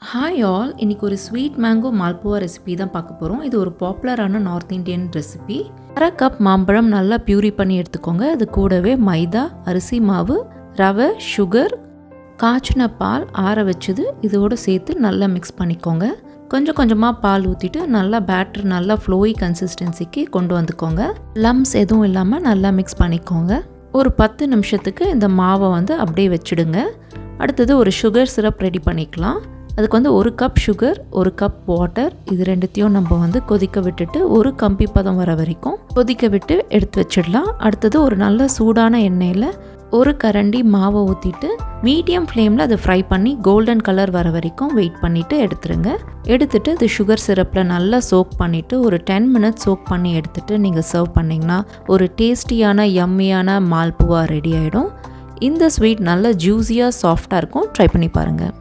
Hi all, இன்னைக்கு ஒரு sweet mango malpua recipe தான் பார்க்க போகிறோம். இது ஒரு பாப்புலரான நார்த் இந்தியன் ரெசிபி. 1/2 கப் மாம்பழம் நல்லா பியூரி பண்ணி எடுத்துக்கோங்க. அது கூடவே மைதா, அரிசி மாவு, ரவை, சுகர், காய்ச்சின பால் ஆற வச்சது இதோடு சேர்த்து நல்லா மிக்ஸ் பண்ணிக்கோங்க. கொஞ்சம் கொஞ்சமாக பால் ஊற்றிட்டு நல்லா பேட்டர் நல்லா ஃப்ளோயி கன்சிஸ்டன்சிக்கு கொண்டு வந்துக்கோங்க. லம்ஸ் எதுவும் இல்லாமல் நல்லா மிக்ஸ் பண்ணிக்கோங்க. ஒரு 10 நிமிஷத்துக்கு இந்த மாவை அப்படியே வச்சுடுங்க. அடுத்தது ஒரு சுகர் சிரப் ரெடி பண்ணிக்கலாம். அதுக்கு 1 கப் சுகர், 1 கப் வாட்டர், இது ரெண்டுத்தையும் நம்ம கொதிக்க விட்டுட்டு ஒரு கம்பி பதம் வர வரைக்கும் கொதிக்க விட்டு எடுத்து வச்சிடலாம். அடுத்தது ஒரு நல்ல சூடான எண்ணெயில் ஒரு கரண்டி மாவை ஊற்றிட்டு மீடியம் ஃப்ளேமில் அதை ஃப்ரை பண்ணி கோல்டன் கலர் வர வரைக்கும் வெயிட் பண்ணிவிட்டு எடுத்துருங்க. எடுத்துட்டு அது சுகர் சிரப்பில் நல்லா சோக் பண்ணிவிட்டு ஒரு 10 மினிட்ஸ் சோக் பண்ணி எடுத்துகிட்டு நீங்கள் சர்வ் பண்ணிங்கன்னா ஒரு டேஸ்டியான யம்மியான மால்புவா ரெடி ஆகிடும். இந்த ஸ்வீட் நல்லா ஜூஸியாக சாஃப்டாக இருக்கும். ட்ரை பண்ணி பாருங்கள்.